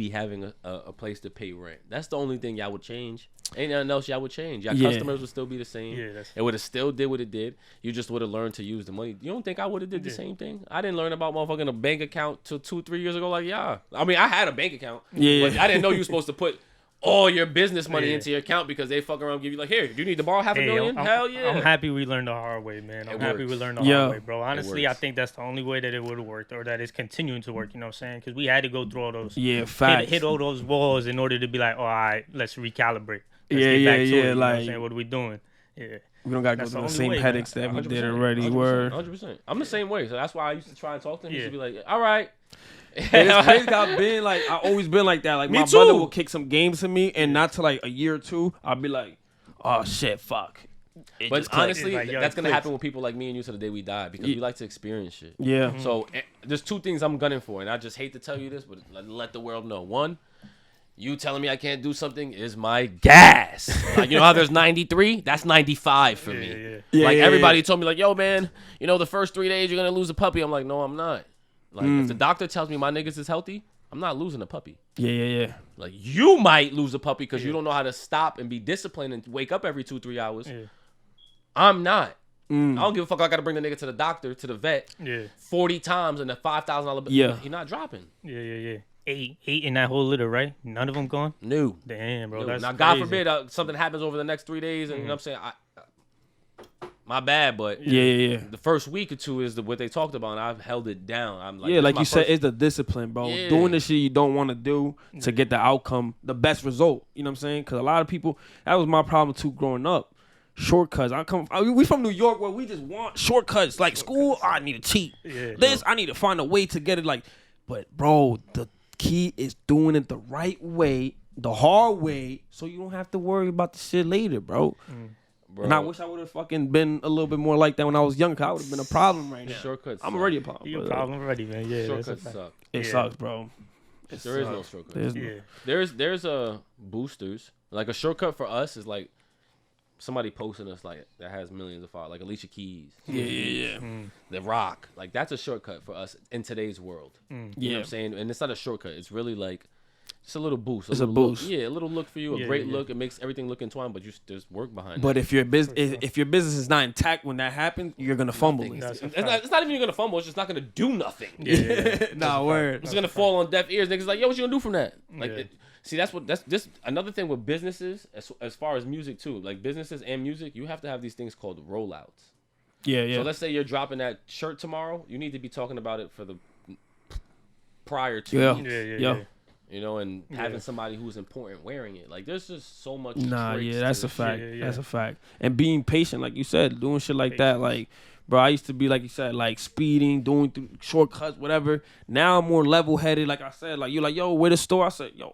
having a place to pay rent. That's the only thing y'all would change. Ain't nothing else y'all would change. Y'all customers would still be the same. Yeah, it would have still did what it did. You just would have learned to use the money. You don't think I would have did the same thing? I didn't learn about motherfucking a bank account till 2-3 years ago. Like, yeah. I mean, I had a bank account.
Yeah.
But I didn't know you were supposed to put all your business money
Yeah.
into your account because they fuck around and give you like, here, do you need to borrow half a
Hey,
million? Hell yeah.
I'm happy we learned the hard way, man. I'm happy we
works.
learned the
Yeah.
hard way, bro. Honestly, I
works.
think that's the only way that it would have worked, or that it's continuing to work. You know what I'm saying? Because we had to go through all those,
Yeah, facts.
hit all those walls in order to be like, all right, let's recalibrate. Let's
Yeah,
get back
yeah,
to
yeah,
it. You know what I'm
like-
saying? What are we doing? Yeah.
We don't gotta go
That's
through
the
the
only
same
way, man.
headaches that we did already.
100%,
Word.
100%. I'm the same way, so that's why I used to try and talk to him. He
Yeah.
used to be like, all right.
And it's crazy 'cause I've been like, I always been like that. Like
Me
my brother
too.
will kick some games to me, and not to like a year or two, I'll be like, oh shit, fuck. It
But
just clicked.
honestly,
Like, yo,
that's
it
gonna
clicks.
happen with people like me and you to the day we die because we like to experience shit.
Yeah.
So there's two things I'm gunning for, and I just hate to tell you this, but let the world know. One, you telling me I can't do something is my gas. Like, you know how there's 93? That's 95 for me.
Yeah.
Yeah,
Like
yeah,
everybody
yeah.
told me, like, yo, man, you know the first 3 days you're gonna lose a puppy. I'm like, no, I'm not. Like, if the doctor tells me my niggas is healthy, I'm not losing a puppy.
Yeah.
Like, you might lose a puppy because you don't know how to stop and be disciplined and wake up every 2-3 hours.
Yeah.
I'm not. I don't give a fuck. I gotta bring the nigga to the doctor, to the vet,
Yeah.
40 times and a $5,000 bill.
Yeah.
He not dropping.
Yeah. Eight in that whole litter, right? None of them gone.
No.
Damn, bro.
No.
That's
Now, God
crazy.
forbid something happens over the next 3 days, and you know what I'm saying? My bad, but
Yeah.
the first week or two is what they talked about, and I've held it down. I'm like,
Yeah,
this
like
my
you said,
first-
it's the discipline, bro.
Yeah.
Doing the shit you don't want to do to get the outcome, the best result. You know what I'm saying? Because a lot of people, that was my problem too growing up. Shortcuts. We from New York where we just want shortcuts. Like school, I need to cheat.
Yeah.
This, I need to find a way to get it. Like, but bro, the key is doing it the right way, the hard way, so you don't have to worry about the shit later, bro.
Bro,
And I wish I would have fucking been a little bit more like that when I was young. Cause I would have been a problem right now.
shortcuts.
I'm
suck.
already a problem.
You a
but,
problem already, man. Yeah. that's a
Shortcuts
fact.
suck.
It
Yeah.
sucks, bro.
There is no shortcuts.
There's
Yeah.
There's boosters. Like a shortcut for us is like somebody posting us like that has millions of followers, like Alicia Keys,
yeah.
The Rock. Like that's a shortcut for us in today's world. You know what I'm saying? And it's not a shortcut. It's really like it's a little boost.
It's a
little
boost.
Look. Yeah, a little look for you. A
Yeah,
great
yeah.
look. It makes everything look entwined, but there's work behind
But
it.
if your business if your business is not intact when that happens, you're gonna fumble it.
That's a
It's
fact.
not even gonna fumble. It's just not gonna do nothing.
Yeah.
Nah, word.
It's gonna fall on deaf ears. Niggas like, yo, what you gonna do from that? Like,
Yeah.
see, that's this another thing with businesses as far as music too. Like businesses and music, you have to have these things called rollouts.
Yeah.
So let's say you're dropping that shirt tomorrow. You need to be talking about it for the prior to,
Yeah.
Yeah.
you know, and having
Yeah.
somebody who's important wearing it. Like, there's just so much.
Nah,
tricks
yeah,
to
that's a
this
fact.
shit.
Yeah.
That's a fact. And being patient, like you said, doing shit like that, like, bro, I used to be like you said, like speeding, doing through shortcuts, whatever. Now I'm more level headed. Like I said, like you're like, yo, where the store? I said, yo,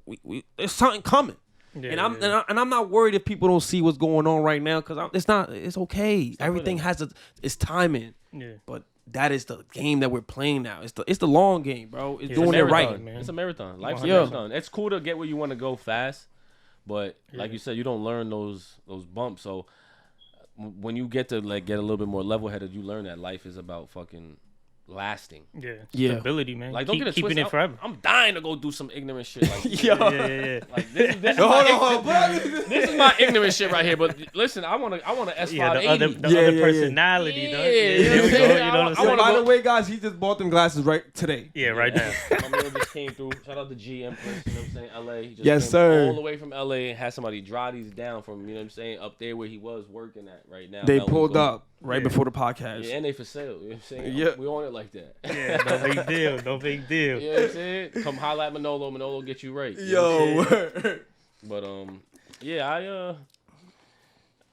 we there's something coming.
Yeah,
And I'm not worried if people don't see what's going on right now because it's okay. Everything has its timing.
Yeah.
But that is the game that we're playing now. It's the long game, bro. It's
Yeah,
doing
It's a
it
marathon,
right.
man.
It's a marathon. Life's a
Yeah.
marathon. It's cool to get where you want to go fast, but like
Yeah.
you said, you don't learn those bumps. So when you get to like get a little bit more level headed, you learn that life is about fucking lasting.
Yeah.
Yeah.
Stability, man.
Like, don't get it
keeping
twisted.
it forever.
I'm dying to go do some ignorant shit. Like,
Yo.
Yeah.
like this is
Hold
my,
on, bro.
this is my ignorant shit right here. But listen, I want to S580.
Yeah, the other
Yeah.
personality,
Yeah,
though.
you know
there
what
we
I'm
go.
saying?
You know what I'm
I
saying?
wanna
By
go-
the way, guys, he just bought them glasses right today.
Yeah, right now.
My man just came through. Shout out to G Empress, you know what I'm saying? LA. He just
Yes,
came
sir.
all the way from LA and had somebody draw these down from, you know what I'm saying, up there where he was working at right now.
They
Melton's
pulled
going-
up right before the podcast.
Yeah, and they for sale. You know what I'm saying?
Yeah.
We on it like that.
Yeah, no big deal. No big deal.
You know what I'm saying? Come holla at Manolo. Manolo get you right. You know what I'm saying?
Yo,
But yeah,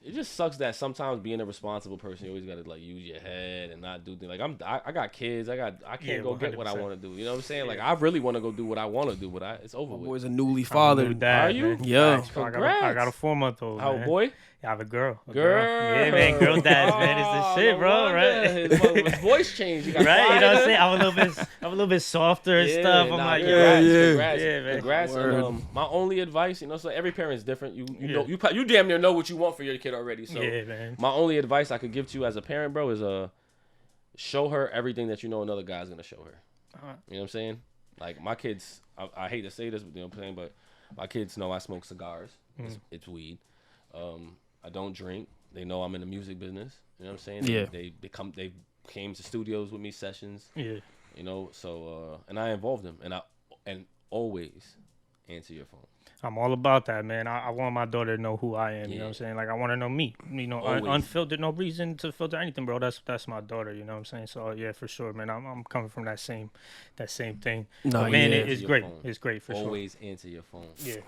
it just sucks that sometimes being a responsible person, you always gotta like use your head and not do things. Like I got kids, I can't
Yeah,
go get what I
100%.
want to do. You know what I'm saying? Like I really want to go do what I want to do, but it's over
my
with.
boy's a newly
I'm a
father.
new dad,
Are you?
man.
Yeah.
Facts, bro. I
Congrats.
got a 4-month-old.
How
man.
boy?
I have a girl.
Girl.
Yeah, man. Girl dads, man. It's the shit,
no
bro.
wonder.
Right?
His voice changed. You got
Right? You know what I'm
quieter.
saying? I'm a little bit softer and
Yeah,
stuff. I'm
nah,
like,
congrats,
yeah.
congrats,
Yeah, man.
congrats.
Word.
And, my only advice, you know, so every parent's different. You
Yeah.
know, you damn near know what you want for your kid already. So
yeah, man.
my only advice I could give to you as a parent, bro, is show her everything that you know another guy's gonna show her.
Uh-huh.
You know what I'm saying? Like my kids, I hate to say this, but you know what I'm saying, but my kids know I smoke cigars. It's weed. I don't drink. They know I'm in the music business. You know what I'm saying?
Yeah.
They came to studios with me, sessions.
Yeah.
You know, so and I involved them, and always answer your phone.
I'm all about that, man. I want my daughter to know who I am. You know
Yeah.
what I'm saying? Like I want her to know me.
Always.
Unfiltered, no reason to filter anything, bro. That's my daughter. You know what I'm saying? So yeah, for sure, man. I'm coming from that same thing.
No,
But, man,
yeah.
it's
Your
great.
phone.
It's great for
Always answer your phone.
sure. Yeah.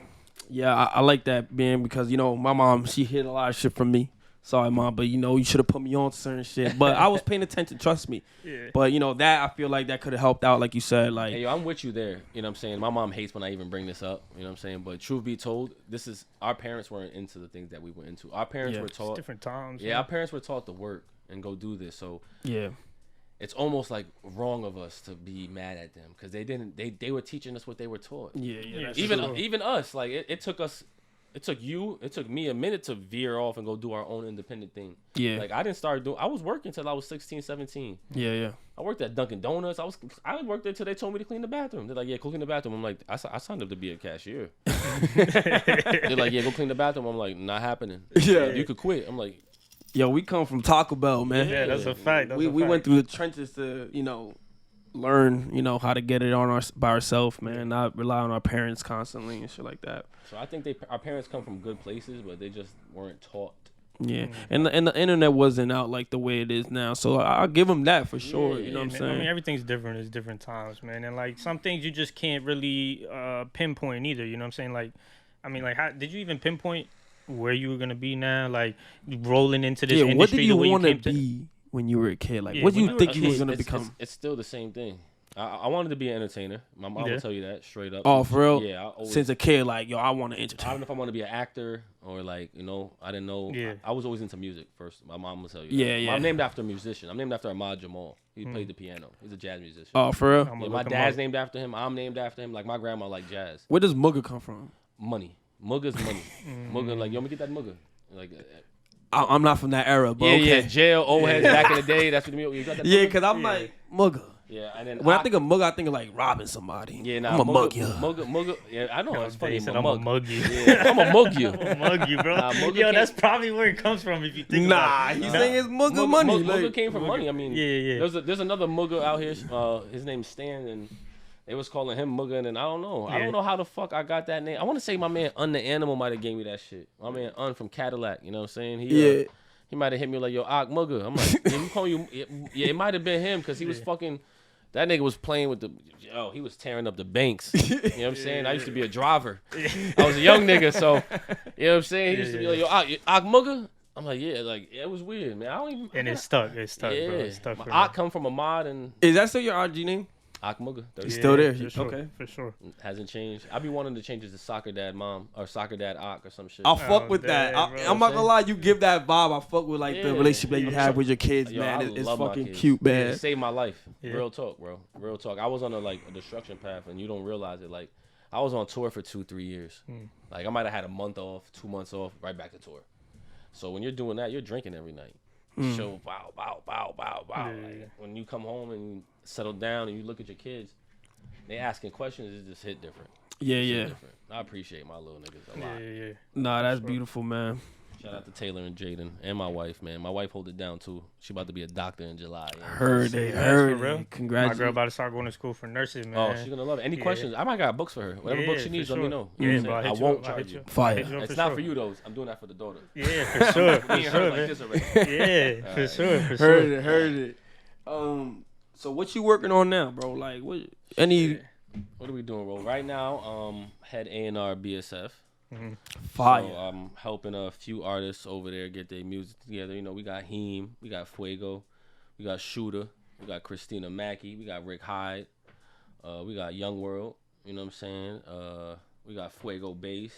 Yeah, I like that, man, because, you know, my mom, she hid a lot of shit from me. Sorry, Mom, but, you know, you should have put me on to certain shit. But I was paying attention, trust me.
Yeah.
But, you know, that I feel like that could have helped out, like you said. Like,
Hey, yo, I'm with you there. You know what I'm saying? My mom hates when I even bring this up. You know what I'm saying? But truth be told, our parents weren't into the things that we were into. Our parents
Yeah.
were
It's
taught.
different times.
Yeah, our parents were taught to work and go do this. So
yeah.
it's almost like wrong of us to be mad at them because they were teaching us what they were taught.
Yeah, that's
even
true.
even us, like it took me a minute to veer off and go do our own independent thing.
Yeah.
Like I was working till I was 16, 17.
Yeah.
I worked at Dunkin' Donuts. I worked there till they told me to clean the bathroom. They're like, yeah, go clean the bathroom. I'm like, I signed up to be a cashier. They're like, yeah, go clean the bathroom. I'm like, not happening.
Yeah.
You could quit. I'm like,
Yo, we come from Taco Bell, man.
Yeah, that's a fact.
we went through the trenches to, you know, learn, you know, how to get it on by ourselves, man. Not rely on our parents constantly and shit like that.
so I think our parents come from good places, but they just weren't taught.
Yeah, and the internet wasn't out like the way it is now, so I'll give them that for sure.
Yeah,
You know what I'm
man.
saying?
I mean, everything's different. It's different times, man. And like some things you just can't really pinpoint either. You know what I'm saying? Like, I mean, like, how did you even pinpoint where you were gonna be now? Like, rolling into this industry.
What did you
the way
want to
came
be when you were a kid? Like,
Yeah,
what do
when
you
you
think
were a
you were
kid,
gonna become?
It's still the same thing. I wanted to be an entertainer. My mom
Yeah.
will tell you that straight up.
Oh, for real?
Yeah. I always,
Since a kid, like, yo, I want to
I
entertain.
don't know if I want to be an actor or like, you know, I didn't know.
Yeah.
I was always into music first. My mom will tell you.
Yeah,
that.
yeah.
I'm named after a musician. I'm named after Ahmad Jamal. He played the piano. He's a jazz musician.
Oh, for real?
I'm
Yeah,
gonna
my
look 'em
dad's
up.
named after him. I'm named after him. Like my grandma liked jazz.
Where does Moga come from?
Money. Muga's money. Muga, like, yo, let me get that Muga. Like,
I'm not from that era, but
yeah,
okay.
yeah, jail, old heads back in the day. That's what you got that
Yeah,
Muga?
because I'm
Yeah.
like, Moga.
Yeah, and then
When I think of Moga, I think of like robbing somebody.
yeah, nah,
I'm a mug you.
Muga, yeah, I know. It's funny.
He said,
I'm
I'm
a
gonna mug you.
Yeah, I'm a mug you.
I'm gonna mug you, bro.
Nah, Moga
Yo,
came-
that's probably where it comes from if you think
Nah,
about it.
he's saying it's Moga money.
Muga
like,
came from money. I mean,
Yeah.
There's another Muga out here. His name's Stan, and they was calling him Muga, and then I don't know. I
Yeah.
don't know how the fuck I got that name. I want to say my man Un the Animal might have gave me that shit. My man Un from Cadillac. You know what I'm saying?
Yeah.
He might have hit me like, yo, Ack Mooga. I'm like, yeah, you call you? Yeah, it might have been him because he was fucking. That nigga was playing with he was tearing up the banks. You know what I'm saying? I used to be a driver. I was a young nigga, so you know what I'm saying? He used to be like, yo, Ack Mooga. I'm like, yeah, like it was weird, man. I don't even.
And it's stuck, bro.
Yeah,
It's stuck.
my
for
Ack
me.
come from Ahmad and
Is that still your RG name?
Ack Mooga.
He's still there.
For sure,
Okay.
for sure.
Hasn't changed. I be wanting to change it to Soccer Dad Mom or Soccer Dad Ack or some shit.
I'll fuck with
damn,
that.
bro.
I'm not gonna lie, you give that vibe. I fuck with like the
Yeah.
relationship that you
I'm
have
so-
with your kids,
Yo,
man.
I
It's
love my
fucking
kids.
cute,
Yeah,
man.
it saved my life.
Yeah.
Real talk, bro. Real talk. I was on a destruction path, and you don't realize it. Like, I was on tour for 2-3 years. Like, I might have had a month off, 2 months off, right back to tour. So when you're doing that, you're drinking every night. Show bow.
Yeah.
Like, when you come home and you settle down and you look at your kids, they asking questions. It just hit different.
Yeah,
It's hit
yeah.
different. I appreciate my little niggas a lot.
Yeah.
Nah, that's beautiful, man.
Shout out to Taylor and Jaden and my wife, man. My wife hold it down too. She about to be a doctor in July. You know?
Heard
Say
it,
that,
heard
for real?
it.
My girl
Congratulations.
about to start going to school for nurses, man.
Oh, she's gonna love it. Any
Yeah.
questions? I might got books for her. Whatever book she
for
needs, let
sure.
me know.
Yeah,
You know
bro,
what I'm
I
saying?
hit
I
you
won't
up, I
charge
hit
you.
you up.
Fire.
I hit you up
It's
for
not
sure.
for you though. I'm doing that for the daughter.
Yeah, for sure.
Me
For
and her
sure,
like
man.
this already.
Yeah, for sure, for
Heard
sure.
it, heard it. So what you working on now, bro? Like, what? Any
What are we doing, bro? Right now, head A&R BSF.
fire?
So I'm helping a few artists over there get their music together. You know, we got Heem, we got Fuego, we got Shooter, we got Christina Mackey, we got Rick Hyde, we got Young World. You know what I'm saying? We got Fuego Bass.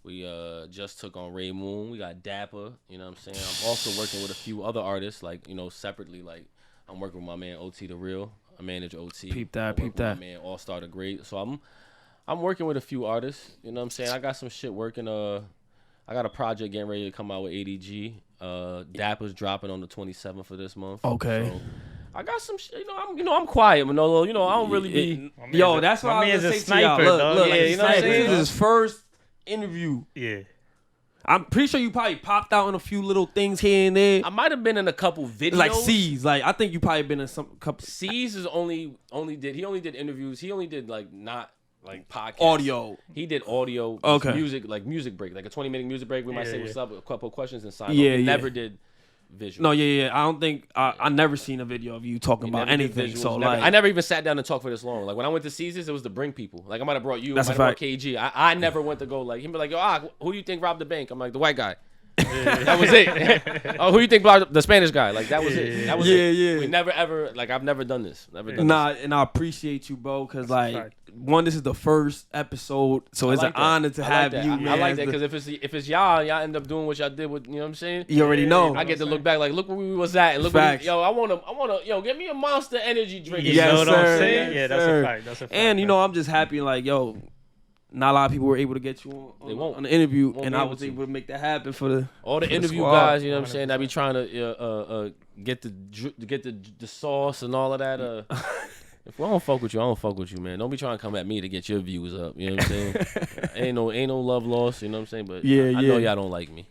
We just took on Ray Moon. We got Dapper. You know what I'm saying? I'm also working with a few other artists, like, you know, separately. Like, I'm working with my man OT the Real. I manage OT.
Peep that,
I work
peep
with
that.
My man All Star the Great. So I'm working with a few artists. You know what I'm saying? I got some shit working. I got a project getting ready to come out with ADG. Dapper's dropping on the 27th of this month.
Okay.
So I got some shit. I'm quiet, Manolo. You know, I don't really be.
Yo, that's what
my
I was
man's
gonna
a
say to y'all.
sniper,
Look,
dog.
look,
Yeah,
like,
you know what I'm
this
saying?
is his first interview.
Yeah.
I'm pretty sure you probably popped out in a few little things here and there.
I might have been in a couple videos.
Like C's. Like I think you probably been in some couple.
C's is only did interviews. He only did like not like podcast.
Audio.
He did audio.
Okay.
Music break, like a 20-minute music break. We might say what's up, a couple of questions and sign.
Yeah,
He
yeah.
never did visual.
No, yeah. I don't think I never seen a video of you talking about anything. So like,
I never even sat down and talked for this long. Like when I went to Caesars, it was to bring people. Like I might have brought you.
That's
I
a
might have
fact.
brought KG. I never went to go like him. Be like, yo, who do you think robbed the bank? I'm like the white guy. That was it. Oh, who you think blocked the Spanish guy? Like that was it. That was it.
Yeah.
We never ever like I've never done this.
And I appreciate you, bro, because like one, this is the first episode, so it's an honor to have you, man.
I like that because if it's y'all end up doing what y'all did with, you know what I'm saying?
You already know.
I get to look back like, look where we was at, and look
Facts.
yo, I wanna, give me a Monster Energy drink.
You
Yes,
know what I'm
sir.
saying?
Yes,
Yeah, that's
sir.
a fact. That's a fact.
And you know, I'm just happy, like, yo, not a lot of people were able to get you on the interview, and I was able to make that happen for the
all the interview
squad.
guys. You know what I'm saying? I be trying to get the sauce and all of that. If I don't fuck with you, I don't fuck with you, man. Don't be trying to come at me to get your views up. You know what I'm saying? ain't no love lost. You know what I'm saying? But I know y'all don't like me.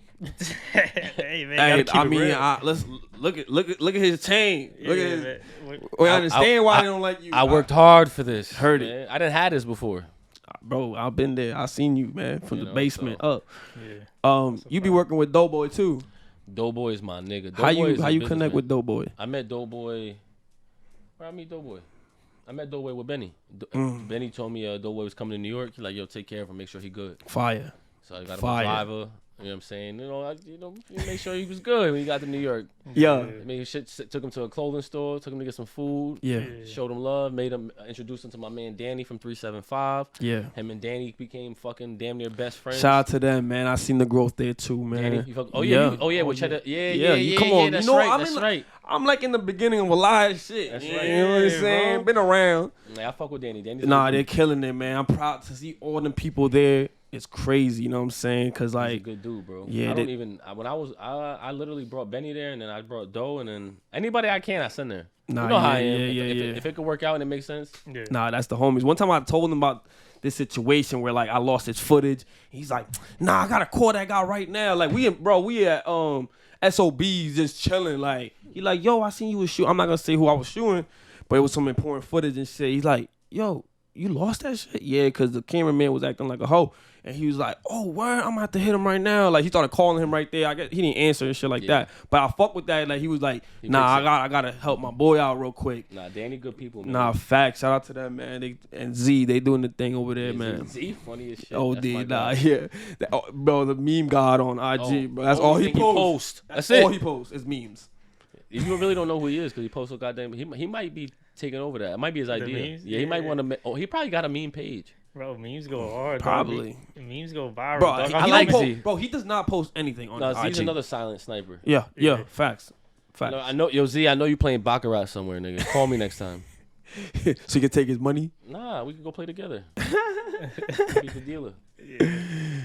Hey man,
Hey,
gotta keep
I
it
mean,
real.
let's look at his chain. Look at his.
man.
We understand why they don't like you.
I worked hard for this.
Heard it.
man. I didn't have this before.
Bro, I've been there. I seen you, man, from the basement up.
Yeah.
You be working with Doughboy too.
Doughboy is my nigga.
How
Doughboy is a
you connect
businessman.
with Doughboy?
I met Doughboy. Where I meet Doughboy? I met Doughboy with Benny. Benny told me Doughboy was coming to New York. He's like, yo, take care of him, make sure he good.
Fire.
So I got him
Fire.
a driver. You know what I'm saying? Make sure he was good when he got to New York.
Yeah.
Took him to a clothing store, took him to get some food.
Yeah.
Showed him love, introduced him to my man Danny from 375.
Yeah.
Him and Danny became fucking damn near best friends.
Shout out to them, man. I seen the growth there too, man.
Danny, with Cheddar.
Come on,
that's
you know,
right. That's right.
I'm like in the beginning of a lot of shit.
That's
you
right.
know what I'm saying?
bro.
Been around.
I fuck with Danny.
They're killing it, man. I'm proud to see all them people there. It's crazy, you know what I'm saying? Cause
He's a
like,
good dude, bro.
Yeah,
I literally brought Benny there, and then I brought Doe, and then anybody I can, I send there.
Nah,
you know how I
yeah,
am.
yeah,
If it could work out and it makes sense.
Yeah.
nah, that's the homies. One time I told him about this situation where like I lost his footage. He's like, nah, I gotta call that guy right now. Like we at SOBs just chilling. Like he like, yo, I seen you was shooting. I'm not gonna say who I was shooting, but it was some important footage and shit. He's like, yo, you lost that shit? Yeah, cause the cameraman was acting like a hoe. And he was like, oh, word, I'm gonna have to hit him right now. Like, he started calling him right there. I guess he didn't answer and shit like that. But I fuck with that. Like, he was like, nah, I gotta help my boy out real quick.
Nah, Danny, good people, man.
Nah, facts. Shout out to them, man. And Z, they doing the thing over there, man.
Z, funny as shit.
Oh, dude, nah, yeah. Bro, the meme god on IG, bro. That's
Oh,
all he posts.
That's
all
it.
he posts is memes.
You really don't know who he is because he posts so goddamn. He might be taking over that. It might be his idea.
memes?
Yeah, he might want to. Oh, he probably got a meme page.
Bro, memes go hard.
Probably.
Dog. Memes go viral.
Bro,
dog.
he
I'm
don't
like,
Z.
bro, he does not post anything on
No,
IG.
Z's another silent sniper.
Yeah, facts.
No, I know, yo, Z, I know you playing Baccarat somewhere, nigga. Call me next time.
So you can take his money?
Nah, we can go play together. He's the dealer.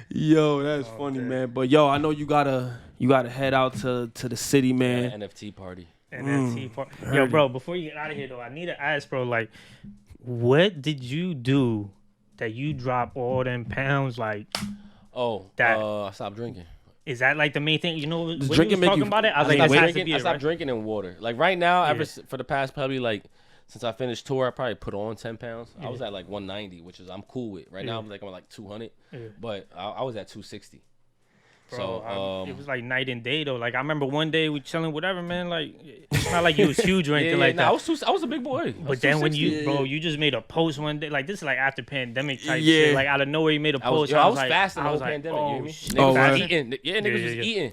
Yo, that's funny, man. But yo, I know you gotta head out to the city, man.
NFT party.
NFT part. Yo, bro, before you get out of here, though, I need to ask, bro, like, what did you do that you drop all them pounds? Like,
I stopped drinking.
is that like the main thing? You know, when you was
drinking make
talking
you-
about it, I was
I
like,
stopped
it has to
drinking.
be
I
it,
stopped
right?
drinking in water. Like right now, for the past probably like since I finished tour, I probably put on 10 pounds. I was at like 190, which is I'm cool with. Right now, I'm like 200, but I was at 260.
Bro,
So
it was like night and day though. Like I remember one day we chilling, whatever, man. Like it's not like you was huge or anything like that.
I was a big boy.
But then when you,
260.
bro, you just made a post one day, like this is like after pandemic type
Yeah.
shit. Like out of nowhere, you made a
I was
post. I was
fasting
like,
the
I
whole
was like,
pandemic. You hear me?
shit.
Niggas was
word.
eating. Yeah, niggas was
Yeah.
eating.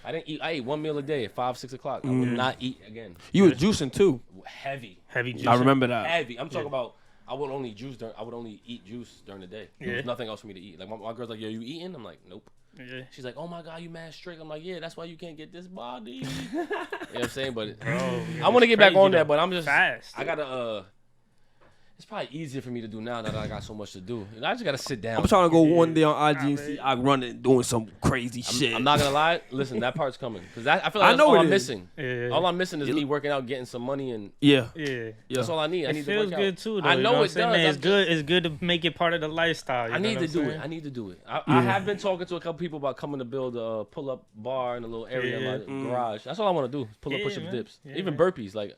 I didn't eat. I ate one meal a day at 5, 6 o'clock. I would not eat again.
You was juicing too.
Heavy.
Heavy juice.
I remember that.
Heavy. I'm talking about. I would only eat juice during the day. There was nothing else for me to eat. Like my girl's like, "Yo, you eating?" I'm like, "Nope."
Yeah.
She's like, "Oh my god, you mad strict." I'm like, "Yeah, that's why you can't get this body." You know what I'm saying? But I want to get back on that. But I'm just
fast.
I gotta. It's probably easier for me to do now that I got so much to do. You know, I just gotta sit down.
I'm trying to go one day on IG and see I running doing some crazy shit.
I'm not gonna lie. Listen, that part's coming because I feel like
I know
that's all
it
I'm
is.
missing.
Yeah.
All I'm missing is me working out, getting some money, and
Yeah.
that's all I need. I
It
need to
feels
work
good
out.
too, though.
I
you
know
what
it
I'm saying,
does.
man. It's
I'm
good. It's good to make it part of the lifestyle. You
I
know
need
what
to
I'm
do
saying?
it. I need to do it. I have been talking to a couple people about coming to build a pull-up bar in a little area in my garage. That's all I want to do. Pull up,
Yeah,
push-ups,
man.
dips,
Yeah,
even
man.
burpees. Like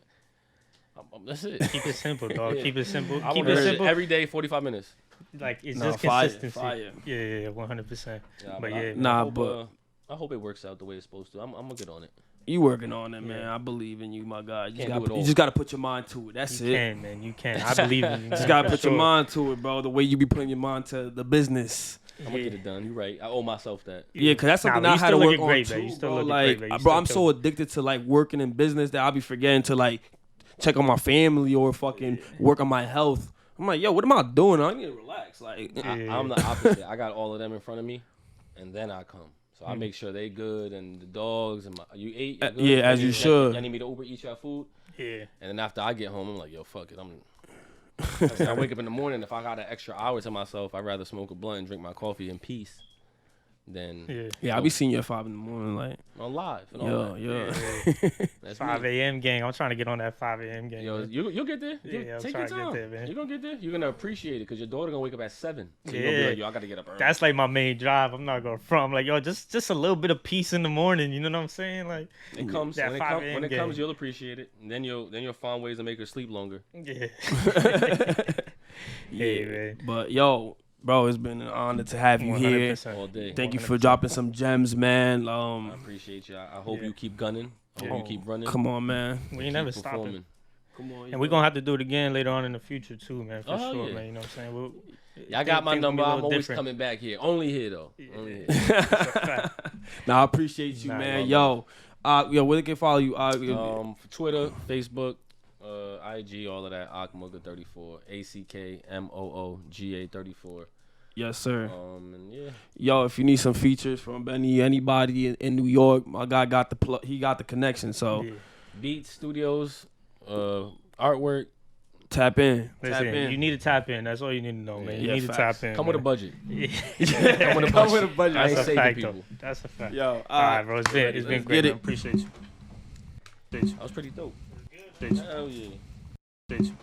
that's it.
Keep it simple, dog.
Yeah.
Keep it simple.
I
Keep
want
it
to
simple.
every day, 45 minutes.
Like it's
Nah,
just
fire,
consistency.
fire.
Yeah, 100%.
Yeah,
But
I-
yeah,
Nah,
I hope,
but-
I hope it works out the way it's supposed to. I'm gonna get on it.
You working on it, man.
Yeah.
I believe in you, my guy. You just,
Can't do
gotta,
it
you
all.
just gotta put your mind to it. That's
you
it.
can, man. You can. I believe in you.
Just
man,
gotta
for
put your
sure.
mind to it, bro. The way you be putting your mind to the business.
I'm gonna get it done. You're right. I owe myself that.
Yeah, cause that's something
but
I
you
had to
still
work
looking
on
great,
too,
man. You still
bro.
looking
Like,
great, man. You
bro,
still
I'm so addicted to like working in business that I'll be forgetting to like check on my family or fucking work on my health. I'm like, yo, what am I doing? I need to relax. Like,
I'm the opposite. I got all of them in front of me, and then I come. So I make sure they good and the dogs and you ate. You're good?
yeah, as you should.
Y'all need me to Uber eat your food,
Yeah.
and then after I get home, I'm like, yo, fuck it. I wake up in the morning. If I got an extra hour to myself, I'd rather smoke a blunt and drink my coffee in peace than
yeah, I be seeing you at 5 in the morning, like,
on live. And all
yo,
that.
yo.
That's
5
me.
a.m. gang. I'm trying to get on that 5 a.m. gang.
Yo,
man.
you'll get there.
Yeah, I'm
Take
trying
your
to get
time.
there, man.
You're gonna get there. You're gonna appreciate it because your daughter gonna wake up at 7. So you're gonna
Yeah.
be like, yo, I gotta get up early.
That's like my main drive. I'm not going front. I'm like, yo, just a little bit of peace in the morning. You know what I'm saying? Like,
it comes
that
when
5 a.m.
when it
game.
comes, you'll appreciate it. And then you'll find ways to make her sleep longer.
yeah.
Yeah,
man.
but yo, bro, it's been an honor to have you here.
100%.
All day.
Thank you for dropping some gems, man.
I appreciate you. I hope
Yeah.
you keep gunning. I hope you keep running.
Come on, man.
We ain't
keep
never stopping.
performing.
Come on,
And we're going to have to do it again later on in the future, too, man. For
Oh,
sure,
yeah.
man. You know what I'm saying?
Y'all got my
things will be
number.
a
I'm
little
always
different.
coming back here. Only here though. Only here.
Nah, I appreciate you,
Nah,
man.
love
Yo, where they can follow you?
For Twitter, Facebook, IG, all of that. Ack Mooga 34. ACKMOOGA 34.
Yes, sir.
And yeah.
Yo, if you need some features from anybody in New York, my guy got the he got the connection. So
Yeah.
Beats, studios, artwork.
tap in.
Listen,
Tap in.
you need to tap in. That's all you need to know, man. You
Yeah,
need
facts.
to tap in.
Come with a budget.
Yeah.
Come with a budget.
Come with a budget.
I
That's
ain't
a
saving
fact,
people.
though. That's a fact.
Yo,
All right, bro. It's been
Let's
great,
get
man.
it.
Appreciate you. Appreciate you.
That was pretty dope.
Appreciate you.
Hell yeah.
Appreciate you.